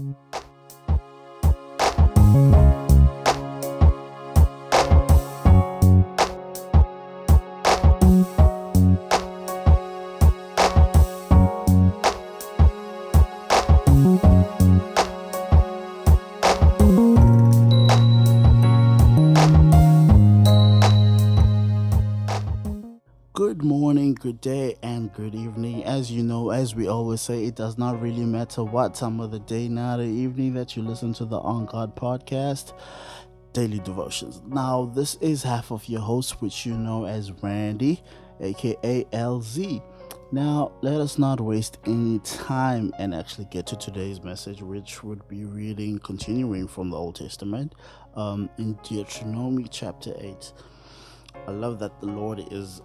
Good morning, good day, and good evening. As you know, as we always say, it does not really matter what time of the day, night, or evening that you listen to the On God podcast, Daily Devotions. Now, this is half of your host, which you know as Randy, aka LZ. Now, let us not waste any time and actually get to today's message, which would be reading, continuing from the Old Testament, in Deuteronomy chapter 8. I love that the Lord is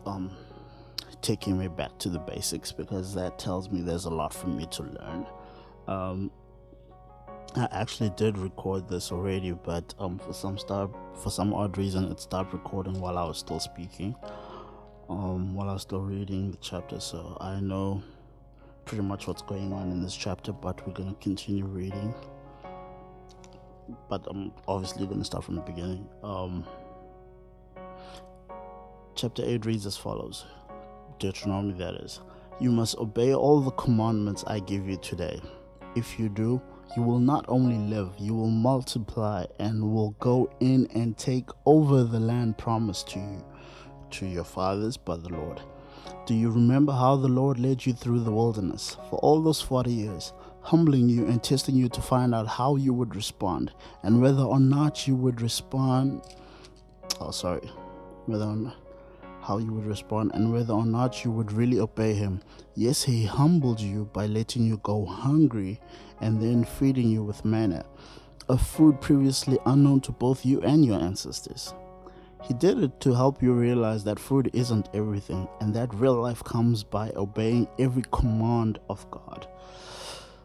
taking me back to the basics because that tells me there's a lot for me to learn. Um, I actually did record this already, but for some odd reason it stopped recording while I was still speaking, while I was still reading the chapter. So I know pretty much what's going on in this chapter, but we're gonna continue reading. But I'm obviously gonna start from the beginning. Chapter 8 reads as follows. Deuteronomy, that is. You must obey all the commandments I give you today. If you do, you will not only live, you will multiply and will go in and take over the land promised to your fathers by the Lord. Do you remember how the Lord led you through the wilderness for all those 40 years, humbling you and testing you to find out how you would respond and whether or not you would respond? Whether or not how you would respond and whether or not you would really obey him. Yes, he humbled you by letting you go hungry and then feeding you with manna, a food previously unknown to both you and your ancestors. He did it to help you realize that food isn't everything and that real life comes by obeying every command of God.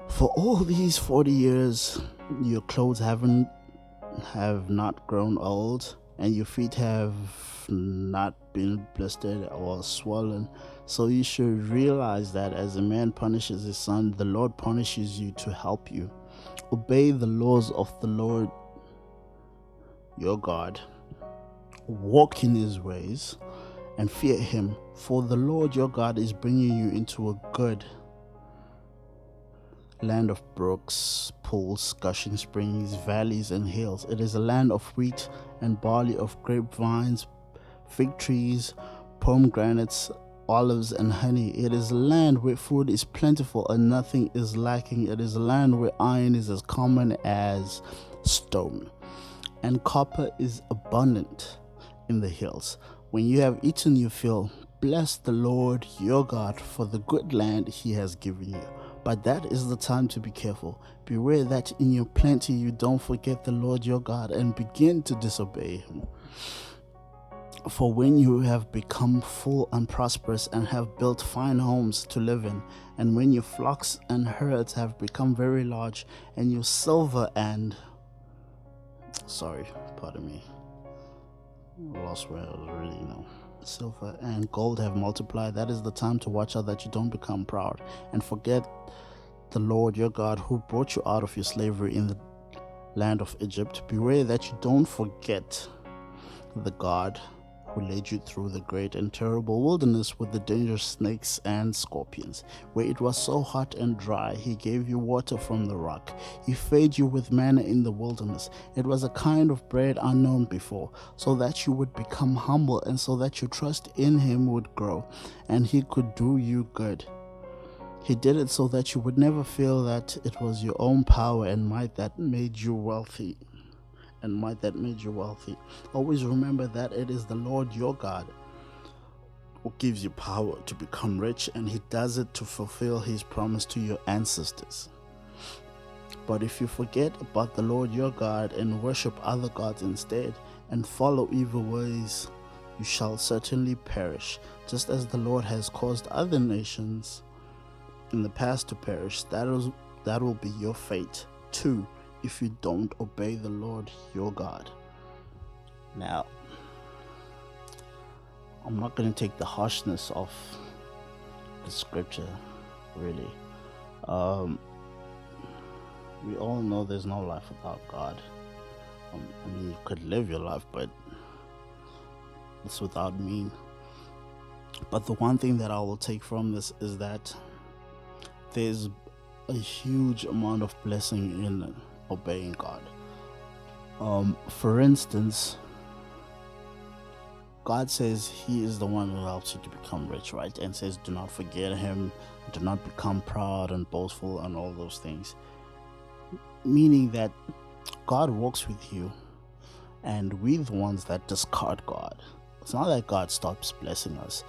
For all these 40 years, your clothes have not grown old and your feet have not been blistered or swollen. So you should realize that as a man punishes his son, the Lord punishes you to help you. Obey the laws of the Lord your God. Walk in his ways and fear him, for the Lord your God is bringing you into a good land of brooks, pools, gushing springs, valleys, and hills. It is a land of wheat and barley, of grapevines, fig trees, pomegranates, olives, and honey. It is a land where food is plentiful and nothing is lacking. It is a land where iron is as common as stone, and copper is abundant in the hills. When you have eaten your fill, bless the Lord your God for the good land he has given you. But that is the time to be careful. Beware that in your plenty you don't forget the Lord your God and begin to disobey him. For when you have become full and prosperous and have built fine homes to live in, and when your flocks and herds have become very large, and your silver and pardon me, I lost where I was reading now. Silver and gold have multiplied. That is the time to watch out that you don't become proud and forget the Lord your God who brought you out of your slavery in the land of Egypt. Beware that you don't forget the God who led you through the great and terrible wilderness with the dangerous snakes and scorpions. Where it was so hot and dry, he gave you water from the rock. He fed you with manna in the wilderness. It was a kind of bread unknown before, so that you would become humble and so that your trust in him would grow, and he could do you good. He did it so that you would never feel that it was your own power and might that made you wealthy. Always remember that it is the Lord your God who gives you power to become rich, and he does it to fulfill his promise to your ancestors. But if you forget about the Lord your God and worship other gods instead and follow evil ways, you shall certainly perish, just as the Lord has caused other nations in the past to perish. That will be your fate too if you don't obey the Lord your God. Now, I'm not going to take the harshness of the scripture, really. We all know there's no life without God. I mean, you could live your life, but it's without meaning. But the one thing that I will take from this is that there's a huge amount of blessing in obeying God. For instance, God says He is the one who helps you to become rich, right? And says, do not forget Him, do not become proud and boastful, and all those things. Meaning that God walks with you, and we're the ones that discard God. It's not that God stops blessing us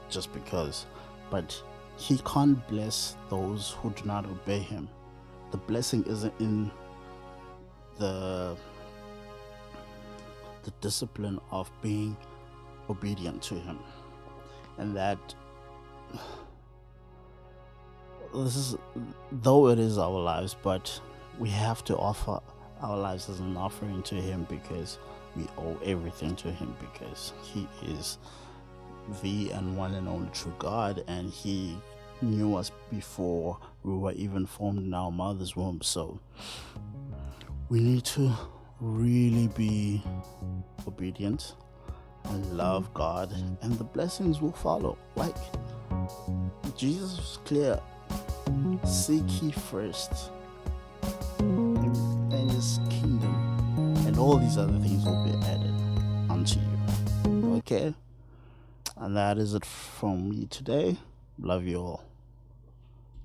just because, but He can't bless those who do not obey Him. The blessing isn't in the discipline of being obedient to Him, and that this is, though it is our lives, but we have to offer our lives as an offering to Him, because we owe everything to Him, because He is the and one and only true God, and He knew us before we were even formed in our mother's womb. So we need to really be obedient and love God, and the blessings will follow. Like Jesus was clear: seek ye first and His kingdom, and all these other things will be added unto you. Okay, and that is it from me today. Love you all.